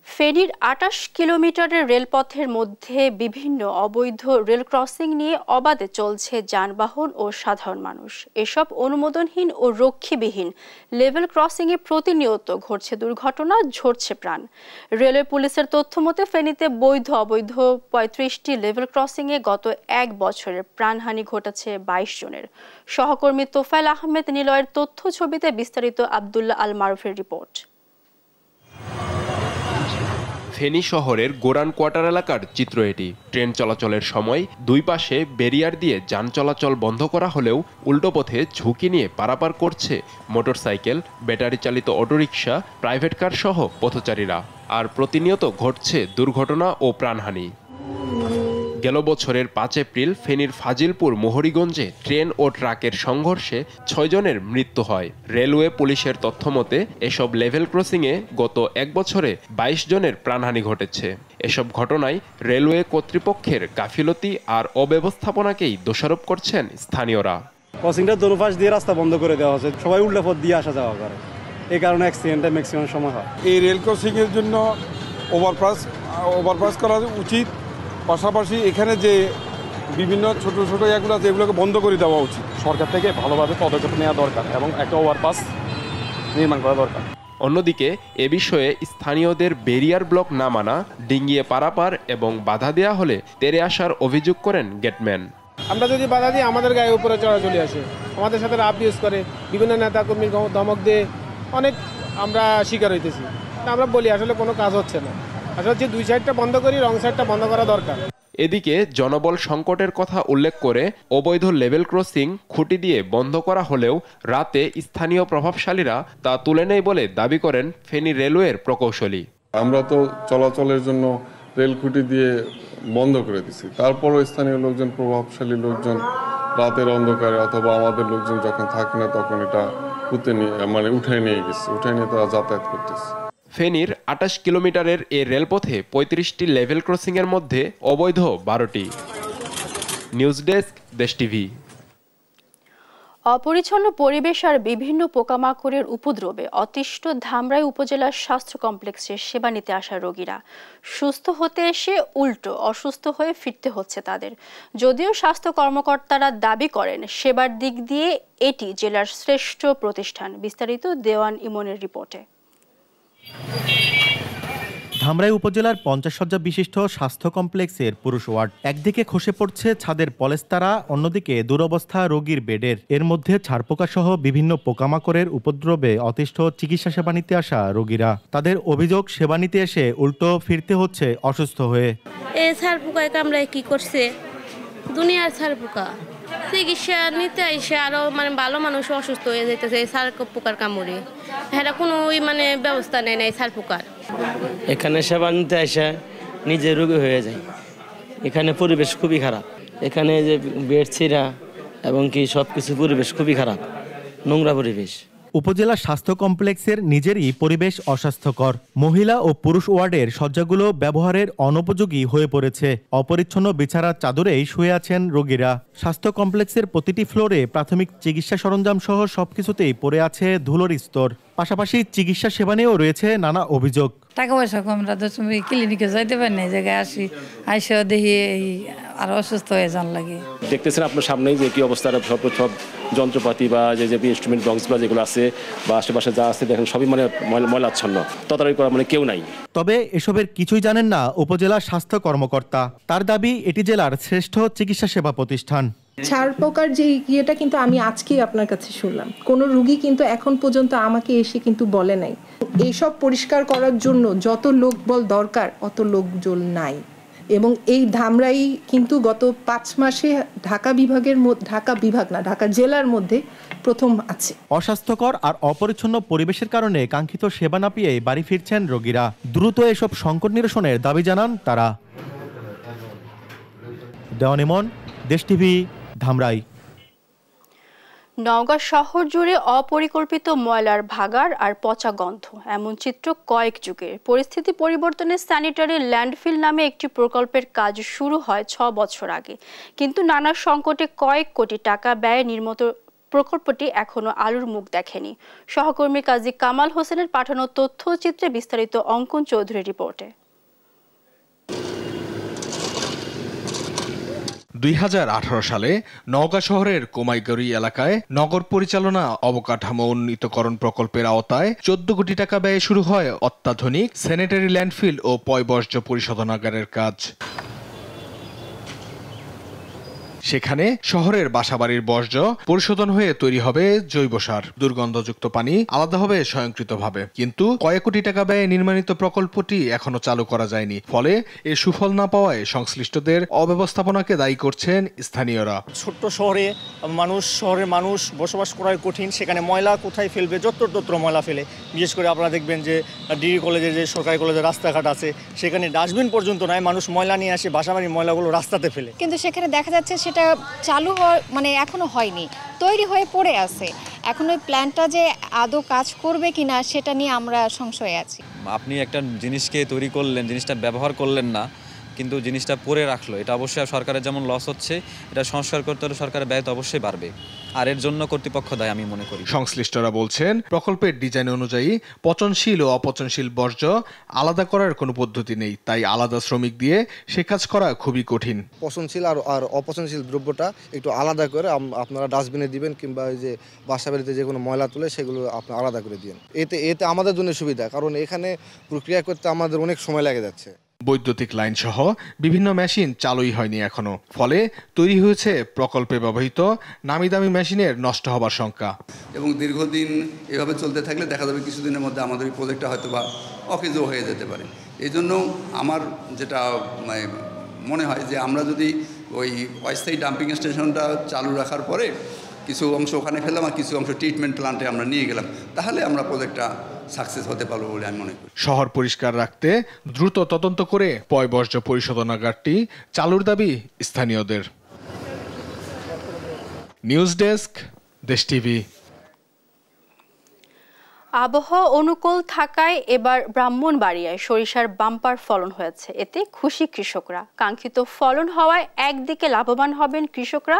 Speaker 1: ফেনীর 28 কিলোমিটারের রেলপথের মধ্যে বিভিন্ন অবৈধ রেল ক্রসিং নিয়ে অবাধে চলছে যানবাহন ও সাধারণ মানুষ। এসব অনুমোদনহীন ও রক্ষীবিহীন লেভেল ক্রসিংয়ে প্রতিনিয়ত ঘটছে দুর্ঘটনা, ঝরছে প্রাণ। রেলওয়ে পুলিশের তথ্য মতে ফেনীতে বৈধ অবৈধ 35টি লেভেল ক্রসিংয়ে গত 1 বছরে প্রাণহানি ঘটেছে 22 জনের। সহকর্মী তোফায়েল আহমেদ নিলয়ের তথ্য ছবিতে বিস্তারিত আব্দুল্লাহ আল মারুফের রিপোর্ট।
Speaker 21: ফেনী শহরের গোরান কোয়ার্টার এলাকার চিত্র এটি। ট্রেন চলাচলের সময় দুই পাশে ব্যারিয়ার দিয়ে যান চলাচল বন্ধ করা হলেও উল্টো পথে ঝুঁকি নিয়ে পারাপার করছে মোটরসাইকেল, ব্যাটারি চালিত অটোরিকশা, প্রাইভেট কার সহ পথচারীরা। আর প্রতিনিয়ত ঘটছে দুর্ঘটনা ও প্রাণহানি। গেল বছরের 5 এপ্রিল ফেনীর ফাজিলপুর মোহরীগঞ্জে ট্রেন ও ট্রাকের সংঘর্ষে 6 জনের মৃত্যু হয়। রেলওয়ে পুলিশের তথ্য মতে এসব লেভেল ক্রসিংয়ে গত 1 বছরে 22 জনের প্রাণহানি ঘটেছে। এসব ঘটনায় রেলওয়ে কর্তৃপক্ষের গাফিলতি আর অব্যবস্থাপনাকেই দোষারোপ করছেন স্থানীয়রা।
Speaker 3: ক্রসিংটা দোনোপাশ দিয়ে রাস্তা বন্ধ করে দেওয়া হচ্ছে, সবাই উল্টা পথ দিয়ে আসা যাওয়া করে, এই কারণে অ্যাক্সিডেন্টটা ম্যাক্সিমাম সময় হয়।
Speaker 22: এই রেল ক্রসিংয়ের জন্য ওভারপাস করা উচিত, পাশাপাশি এখানে যে বিভিন্ন ছোট ছোট এগুলো আছে এগুলোকে বন্ধ করে দেওয়া উচিত।
Speaker 23: সরকার থেকে ভালোভাবে পদক্ষেপ নেওয়া দরকার এবং একটা ওভারপাস নির্মাণ করা দরকার।
Speaker 21: অন্যদিকে এ বিষয়ে স্থানীয়দের ব্যারিয়ার ব্লক না মানা, ডিঙ্গিয়ে পারাপার এবং বাধা দেওয়া হলে তেরে আসার অভিযোগ করেন গেটম্যান।
Speaker 24: আমরা যদি বাধা দিই আমাদের গায়ে উপরে চড়া চলে আসে, আমাদের সাথে রাব ইউজ করে, বিভিন্ন নেতা কর্মীর ধমক দিয়ে অনেক আমরা শিকার হইতেছি। আমরা বলি আসলে কোনো কাজ হচ্ছে না, আসলে হচ্ছে দুই সাইডটা বন্ধ করি, রং সাইডটা বন্ধ করা দরকার।
Speaker 21: এদিকে জনবল সংকটের কথা উল্লেখ করে অবৈধ লেভেল ক্রসিং খুঁটি দিয়ে বন্ধ করা হলেও রাতে স্থানীয় প্রভাবশালীরা তা তুলে নেয় বলে দাবি করেন ফেনী রেলওয়ের প্রকৌশলী।
Speaker 25: আমরা তো চলাচলের জন্য রেল খুঁটি দিয়ে বন্ধ করে দিছি, তারপরও স্থানীয় লোকজন, প্রভাবশালী লোকজন রাতের অন্ধকারে অথবা আমাদের লোকজন যখন থাকে না তখন এটা উঠে নিয়ে গেছে, উঠে নিয়ে তারা যাতায়াত করতেছে।
Speaker 21: ফেনীর 28 কিলোমিটারের এ রেলপথে 35টি লেভেল ক্রসিংয়ের মধ্যে অবৈধ 12টি। নিউজ ডেস্ক, দেশ টিভি।
Speaker 1: অপরিচ্ছন্ন পরিবেশ আর বিভিন্ন পোকামাকড়ের উপদ্রবে অতিষ্ঠ ধামরাই উপজেলার স্বাস্থ্য কমপ্লেক্সে সেবা নিতে আসা রোগীরা সুস্থ হতে এসে উল্টো অসুস্থ হয়ে ফিরতে হচ্ছে তাদের। যদিও স্বাস্থ্য কর্মকর্তারা দাবি করেন সেবার দিক দিয়ে এটি জেলার শ্রেষ্ঠ প্রতিষ্ঠান। বিস্তারিত দেওয়ান ইমনের রিপোর্টে।
Speaker 2: ধামরাই উপজেলার 50 শয্যা বিশিষ্ট স্বাস্থ্য কমপ্লেক্সের পুরুষ ওয়ার্ড। একদিকে খসে পড়ছে ছাদের পলেস্তারা, অন্যদিকে দুরবস্থা রোগীর বেডের। এর মধ্যে ছারপোকা সহ বিভিন্ন পোকামাকড়ের উপদ্রবে অতিষ্ঠ চিকিৎসা সেবা নিতে আসা রোগীরা। তাদের অভিযোগ, সেবা নিতে এসে উল্টো ফিরতে হচ্ছে অসুস্থ হয়ে।
Speaker 5: এই ছারপোকায় কামড়ায় কি করছে, দুনিয়ার ছারপোকা। চিকিৎসা নিতে এসে আরো ভালো মানুষ অসুস্থ হয়ে যাইতেছে এই ছারপোকার কামড়ে। হ্যাঁ, কোনো ব্যবস্থা নেই না এই ছারপোকার।
Speaker 6: এখানে সেবা নিতে এসে নিজে রোগী হয়ে যায়। এখানে পরিবেশ খুবই খারাপ। এখানে যে বেড ছিঁড়া এবং কি সবকিছু পরিবেশ খুবই খারাপ, নোংরা পরিবেশ।
Speaker 2: উপজেলা স্বাস্থ্য কমপ্লেক্সের নিজেরই পরিবেশ অস্বাস্থ্যকর। মহিলা ও পুরুষ ওয়ার্ডের শয্যাগুলো ব্যবহারের অনুপযোগী হয়ে পড়েছে। অপরিচ্ছন্ন বিছানার চাদরেই শুয়ে আছেন রোগীরা। স্বাস্থ্য কমপ্লেক্সের প্রতিটি ফ্লোরে প্রাথমিক চিকিৎসা সরঞ্জাম সহ সবকিছুতেই পড়ে আছে ধুলোর স্তর। পাশাপাশি চিকিৎসা সেবা নিয়েও রয়েছে নানা অভিযোগ।
Speaker 7: টাকা পয়সা কম, তুমি ক্লিনিকে যাইতে পারি না, জায়গায় আসি আইসা দেখি আর অসুস্থ হয়ে যান লাগে।
Speaker 23: দেখতেছেন আপনার সামনেই যে কি অবস্থা, সব যন্ত্রপাতি বা যে ইনস্ট্রুমেন্ট বক্স বা যেগুলো আছে বা আশেপাশে যা আছে দেখেন সবই ময়লাচ্ছন্ন, তদারকি করা কেউ নাই।
Speaker 2: তবে এসবের কিছুই জানেন না উপজেলা স্বাস্থ্য কর্মকর্তা। তার দাবি এটি জেলার শ্রেষ্ঠ চিকিৎসা সেবা প্রতিষ্ঠান।
Speaker 9: ছারপোকার যে ইয়েটা কিন্তু আমি আজকেই আপনার কাছে শুনলাম। কোনো রুগী কিন্তু এখন পর্যন্ত আমাকে এসে কিন্তু বলে নাই। এইসব পরিষ্কার করার জন্য যত লোকবল দরকার অত লোকজন নাই। এবং এই ধামরাই কিন্তু গত 5 মাসে ঢাকা জেলার মধ্যে প্রথম আছে।
Speaker 2: অস্বাস্থ্যকর আর অপরিচ্ছন্ন পরিবেশের কারণে কাঙ্ক্ষিত সেবা না পেয়ে বাড়ি ফিরছেন রোগীরা। দ্রুত এসব সংকট নিরসনের দাবি জানান তারা। দেওয়ানিমন, দেশ টিভি, ধামরাই।
Speaker 1: নওগাঁ শহর জুড়ে অপরিকল্পিত ময়লার ভাগাড় আর পচা গন্ধ, এমন চিত্র কয়েক যুগের। পরিস্থিতি পরিবর্তনে স্যানিটারি ল্যান্ডফিল নামে একটি প্রকল্পের কাজ শুরু হয় 6 বছর আগে, কিন্তু নানা সংকটে কয়েক কোটি টাকা ব্যয়ে নির্মিত প্রকল্পটি এখনো আলোর মুখ দেখেনি। সহকর্মী কাজী কামাল হোসেনের পাঠানো তথ্যচিত্রে বিস্তারিত অঙ্কন চৌধুরীর রিপোর্টে।
Speaker 26: 2018 সালে নওগাঁ শহরের কোমাইগড়ি এলাকায় নগর পরিচালনা অবকাঠামো উন্নীতকরণ প্রকল্পের আওতায় 14 কোটি টাকা ব্যয়ে শুরু হয় অত্যাধুনিক স্যানিটারি ল্যান্ডফিল ও পয়ঃবর্জ্য পরিশোধনাগারের কাজ। সেখানে শহরের বাসাবাড়ির বর্জ্য পরিশোধন হয়ে তৈরি হবে জৈব সার। দুর্গন্ধযুক্ত পানি আলাদা হবে স্বয়ংক্রিয়ভাবে। কিন্তু কয়েক কোটি টাকা ব্যয়ে নির্মাণিত প্রকল্পটি এখনো চালু করা যায়নি। ফলে এর সুফল না পাওয়ায় সংশ্লিষ্টদের অব্যবস্থাপনাকে দায়ী করছেন স্থানীয়রা।
Speaker 27: ছোট্ট শহরের মানুষ বসবাস করাই কঠিন। সেখানে ময়লা কোথায় ফেলবে, যত্রতত্র ময়লা ফেলে। বিশেষ করে আপনারা দেখবেন যে ডিগ্রি কলেজে যে সরকারি কলেজের রাস্তাঘাট আছে, সেখানে ডাস্টবিন পর্যন্ত নয়, মানুষ ময়লা নিয়ে আসে, বাসাবাড়ির ময়লাগুলো রাস্তাতে ফেলে।
Speaker 28: কিন্তু সেখানে দেখা যাচ্ছে সেটা চালু এখনো হয়নি, তৈরি হয়ে পড়ে আছে। এখন ওই প্ল্যানটা যে আদৌ কাজ করবে কিনা সেটা নিয়ে আমরা সংশয়ে আছি।
Speaker 29: আপনি একটা জিনিসকে তৈরি করলেন, জিনিসটা ব্যবহার করলেন না, কিন্তু জিনিসটা পরে রাখলো। এটা অবশ্যই সরকারের যেমন লস হচ্ছে, এটা সংস্কার করতে হলে সরকারের ব্যয় তো অবশ্যই বাড়বে, আর এর জন্য কর্তৃপক্ষ দায়ী আমি মনে করি।
Speaker 26: সংশ্লিষ্টরা বলছেন, প্রকল্পের ডিজাইন অনুযায়ী পচনশীল ও অপচনশীল বর্জ্য আলাদা করার কোনো পদ্ধতি নেই। তাই আলাদা শ্রমিক দিয়ে সে কাজ করা খুবই কঠিন।
Speaker 30: পচনশীল আর অপচনশীল দ্রব্যটা একটু আলাদা করে আপনারা ডাস্টবিনে দিবেন, কিংবা ওই যে বাসা বাড়িতে যে কোনো ময়লা তুলে সেগুলো আপনারা আলাদা করে দিন। এতে আমাদের জন্য সুবিধা, কারণ এখানে প্রক্রিয়া করতে আমাদের অনেক সময় লেগে যাচ্ছে।
Speaker 26: বৈদ্যুতিক লাইন সহ বিভিন্ন মেশিন চালুই হয়নি এখনো। ফলে তৈরি হয়েছে প্রকল্পে ব্যবহৃত নামি দামি মেশিনের নষ্ট হবার শঙ্কা।
Speaker 31: এবং দীর্ঘদিন এভাবে চলতে থাকলে দেখা যাবে কিছুদিনের মধ্যে আমাদের এই প্রজেক্টটা হয়তো বা অকেজো হয়ে যেতে পারে। এই জন্য আমার যেটা মনে হয় যে আমরা যদি ওই অস্থায়ী ডাম্পিং স্টেশনটা চালু রাখার পরে কিছু অংশ ওখানে ফেললাম আর কিছু অংশ ট্রিটমেন্ট প্ল্যান্টে আমরা নিয়ে গেলাম, তাহলে আমরা প্রজেক্টটা সাকসেস হতে পারবো বলে আমি মনে করি।
Speaker 26: শহর পরিষ্কার রাখতে দ্রুত তদন্ত করে পয়ঃবর্জ্য পরিশোধনাগারটি চালুর দাবি স্থানীয়দের। নিউজ ডেস্ক, দেশ টিভি।
Speaker 1: আবহাওয়া অনুকূল থাকায় এবার ব্রাহ্মণবাড়িয়ায় সরিষার বাম্পার ফলন হয়েছে। এতে খুশি কৃষকরা। কাঙ্ক্ষিত ফলন হওয়ায় একদিকে লাভবান হবেন কৃষকরা,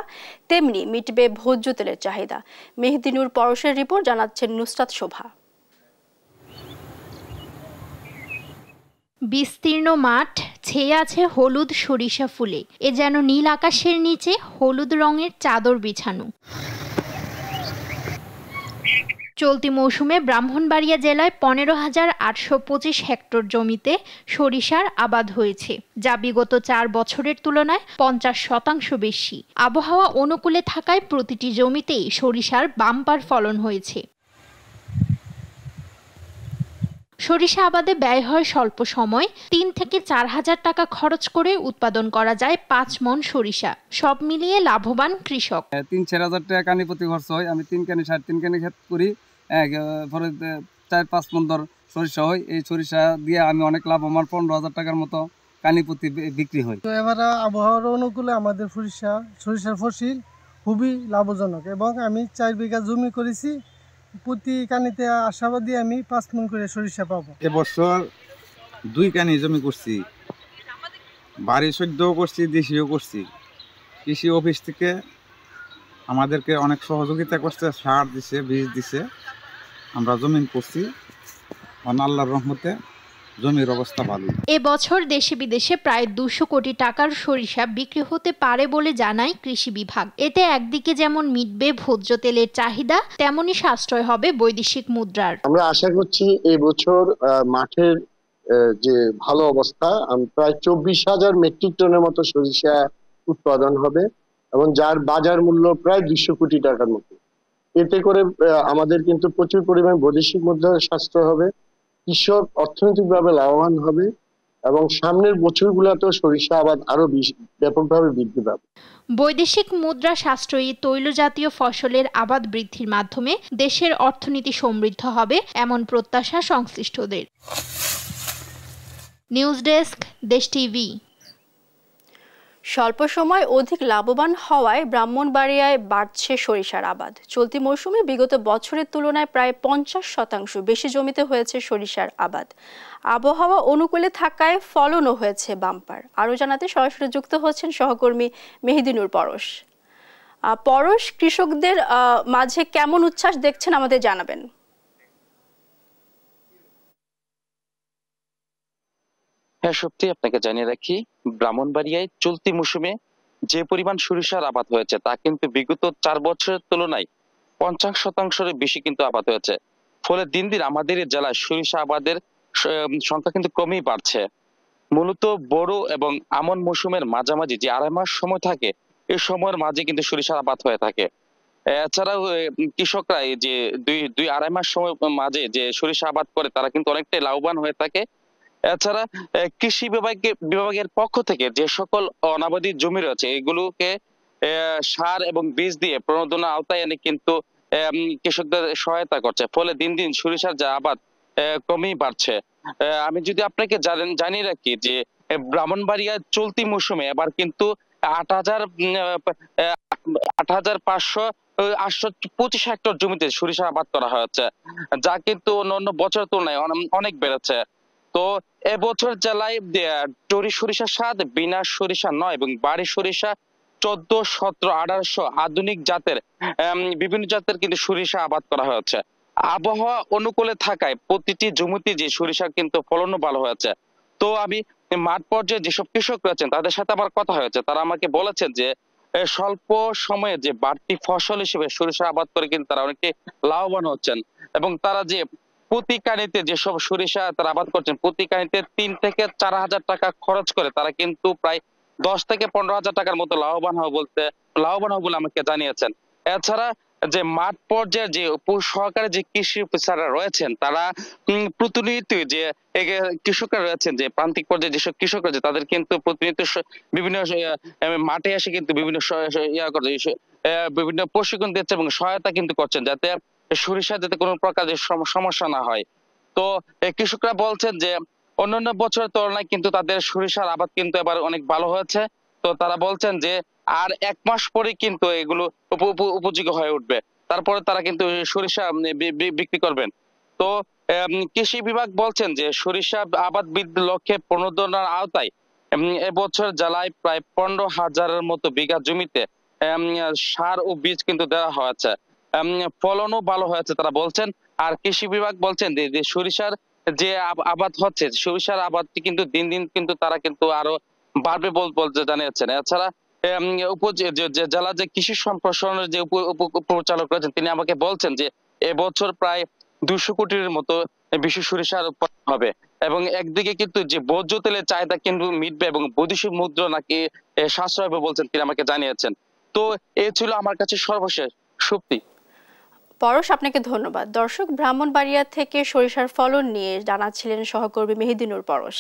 Speaker 1: তেমনি মিটবে ভোজ্য তেলের চাহিদা। মেহেদিনুর পরশের রিপোর্ট জানাচ্ছেন নুসরাত শোভা।
Speaker 32: বিস্তীর্ণ মাঠ ছেয়ে আছে হলুদ সরিষা ফুলে। এ যেন নীল আকাশের নিচে হলুদ রঙের চাদর বিছানো। চলতি মৌসুমে ব্রাহ্মণবাড়িয়া জেলায় 15,825 হেক্টর জমিতে সরিষার আবাদ হয়েছে, যা বিগত 4 বছরের তুলনায় 50% বেশি। আবহাওয়া অনুকূলে থাকায় প্রতিটি জমিতেই সরিষার বাম্পার ফলন হয়েছে। সরিষা আবাদে ব্যয় হয় স্বল্প সময়। 3 থেকে 4 হাজার টাকা খরচ করে উৎপাদন করা যায় 5 মণ সরিষা। সব মিলিয়ে লাভবান কৃষক।
Speaker 4: 3-4 হাজার টাকা কানি প্রতি খরচ হয়। আমি 3 কানি 3.5 কানি ক্ষেত করি, পরে 4-5 মণ দর সরিষা হয়। এই সরিষা দিয়ে আমি অনেক লাভবান, 15 হাজার টাকার মতো কানি প্রতি বিক্রি হয়।
Speaker 8: তো এবার আবহাওয়ার অনুকূলে আমাদের সরিষার ফসল খুবই লাভজনক এবং আমি 4 বিঘা জমি করেছি। প্রতি কানিতে আশাবাদী আমি 5 মণ করে সরিষা পাবো।
Speaker 22: এবছর 2 কানি জমি করছি, বাড়ি সদ্যও করছি, দেশিও করছি। কৃষি অফিস থেকে আমাদেরকে অনেক সহযোগিতা করছে, সার দিছে, বীজ দিছে, আমরা জমিন করছি। আল্লাহর রহমতে জমির অবস্থা ভালো।
Speaker 32: এবছর দেশে বিদেশে প্রায় 200 কোটি টাকার সরিষা বিক্রি হতে পারে বলে জানায় কৃষি বিভাগ। এতে একদিকে যেমন মিটবে ভোজ্য তেলের চাহিদা, তেমনি সাশ্রয় হবে বৈদেশিক মুদ্রার।
Speaker 10: আমরা আশা করছি এই বছর মাঠের যে ভালো অবস্থা, প্রায় 24,000 মেট্রিক টনের মতো সরিষা উৎপাদন হবে এবং যার বাজার মূল্য প্রায় 200 কোটি টাকার মতো। এতে করে আমাদের কিন্তু প্রচুর পরিমাণ বৈদেশিক মুদ্রার সাশ্রয় হবে, কৃষক অর্থনৈতিকভাবে লাভবান হবে এবং সামনের বছরগুলোতেও সরিষা আবাদ আরো ব্যাপকভাবে বৃদ্ধি পাবে।
Speaker 32: বৈদেশিক মুদ্রা সাশ্রয়ী তৈল জাতীয় ফসলের আবাদ বৃদ্ধির মাধ্যমে দেশের অর্থনীতি সমৃদ্ধ হবে, এমন প্রত্যাশা সংশ্লিষ্টদের। নিউজ ডেস্ক, দেশ টিভি।
Speaker 1: স্বল্প সময় অধিক লাভবান হওয়ায় ব্রাহ্মণবাড়িয়ায় বাড়ছে সরিষার আবাদ। চলতি মৌসুমে বিগত বছরের তুলনায় প্রায় 50% বেশি জমিতে হয়েছে সরিষার আবাদ। আবহাওয়া অনুকূলে থাকায় ফলনও হয়েছে বাম্পার। আরও জানাতে সরাসরি যুক্ত হচ্ছেন সহকর্মী মেহেদিনুর পরশ। পরশ, কৃষকদের মাঝে কেমন উচ্ছ্বাস দেখছেন আমাদের জানাবেন।
Speaker 11: হ্যাঁ, সত্যি আপনাকে জানিয়ে রাখি, ব্রাহ্মণবাড়িয়ায় চলতি মৌসুমে যে পরিমাণ সরিষার আবাদ হয়েছে তা কিন্তু বিগত 4 বছরের তুলনায় 50%-এর বেশি কিন্তু আবাদ হয়েছে। ফলে দিন দিন আমাদের এই জেলায় সরিষা আবাদের সংখ্যা কিন্তু কমই বাড়ছে। মূলত বড় এবং আমন মৌসুমের মাঝামাঝি যে 2.5 মাস সময় থাকে, এই সময়ের মাঝে কিন্তু সরিষার আবাদ হয়ে থাকে। এছাড়াও কৃষকরা এই যে 2-2.5 মাস সময় মাঝে যে সরিষা আবাদ করে তারা কিন্তু অনেকটাই লাভবান হয়ে থাকে। এছাড়া কৃষি বিভাগের পক্ষ থেকে যে সকল অনাবাদী জমি রয়েছে এগুলোকে সার এবং বীজ দিয়ে প্রণোদনা আওতায় এনে কিন্তু কৃষকদের সহায়তা করছে। ফলে দিন দিন সরিষার যে আবাদ কমই বাড়ছে। আমি যদি আপনাকে জানিয়ে রাখি যে ব্রাহ্মণবাড়িয়া চলতি মৌসুমে এবার কিন্তু 8,525 হেক্টর জমিতে সরিষা আবাদ করা হয়েছে, যা কিন্তু অন্যান্য বছরের তুলনায় অনেক বেড়েছে। তো এবছর জেলায় টরি সরিষা 7, বিনা সরিষা 9 এবং বাড়ি সরিষা 14, 17, 1800 আধুনিক জাতের বিভিন্ন জাতের কিন্তু সরিষা আবাদ করা হয়েছে। আবহাওয়া অনুকূলে থাকায় প্রতিটি জমিতে যে সরিষা কিন্তু ফলনও ভালো হয়েছে। তো আমি মাঠ পর্যায়ে যেসব কৃষক রয়েছেন তাদের সাথে আমার কথা হয়েছে, তারা আমাকে বলেছেন যে স্বল্প সময়ে যে বাড়তি ফসল হিসেবে সরিষা আবাদ করে কিন্তু তারা অনেকটাই লাভবান হচ্ছেন এবং তারা যে প্রতি কানিতে যেসব সরিষা তারা আবাদ করছেন প্রতি কানিতে 3 থেকে 4 হাজার টাকা খরচ করে তারা কিন্তু প্রায় 10 থেকে 15 হাজার টাকার মতো লাভবান হবে বলে আমাকে জানিয়েছেন। এছাড়া যে মাঠ পর্যায়ে যে সহকারী যে কৃষি অফিসাররা রয়েছেন তারা প্রতিনিয়ত যে কৃষকরা রয়েছেন যে প্রান্তিক পর্যায়ে যেসব কৃষক রয়েছে তাদের কিন্তু প্রতিনিয়ত বিভিন্ন মাঠে এসে কিন্তু বিভিন্ন প্রশিক্ষণ দিচ্ছে এবং সহায়তা কিন্তু করছেন যাতে সরিষা যাতে কোনো প্রকার সমস্যা না হয়। তো কৃষকরা বলছেন যে অন্যান্য বছরের তুলনায় কিন্তু তাদের সরিষার আবাদ কিন্তু এবার অনেক ভালো হয়েছে। তো তারা বলছেন যে আর 1 মাস পরে কিন্তু এগুলো উপযোগী হয়ে উঠবে, তারপরে তারা কিন্তু সরিষা বিক্রি করবেন। তো কৃষি বিভাগ বলছেন যে সরিষা আবাদ বৃদ্ধির লক্ষ্যে প্রণোদনার আওতায় এবছর জেলায় প্রায় 15,000-এর মতো বিঘা জমিতে সার ও বীজ কিন্তু দেওয়া হয়েছে। ফলনও ভালো হয়েছে তারা বলছেন। আর কৃষি বিভাগ বলছেন যে সরিষার যে আবাদ হচ্ছে সরিষার আবাদটি কিন্তু দিন দিন কিন্তু তারা কিন্তু আরো বাড়বে বলতে জানিয়েছেন। এছাড়া জেলা যে কৃষি সম্প্রসারণের যে উপপরিচালক রয়েছেন তিনি আমাকে বলছেন যে এবছর প্রায় 200 কোটির মতো বিশ্ব সরিষার উৎপাদন হবে এবং একদিকে কিন্তু যে ভোজ্য তেলের চাহিদা কিন্তু মিটবে এবং বৈদেশিক মুদ্রা নাকি সাশ্রয় হবে বলছেন তিনি আমাকে জানিয়েছেন। তো এ ছিল আমার কাছে সর্বশেষ সুপ্তি।
Speaker 1: পরশ, আপনাকে ধন্যবাদ। দর্শক, ব্রাহ্মণবাড়িয়া থেকে সরিষার ফলন নিয়ে জানাচ্ছিলেন সহকর্মী মেহেদিনুর পরশ।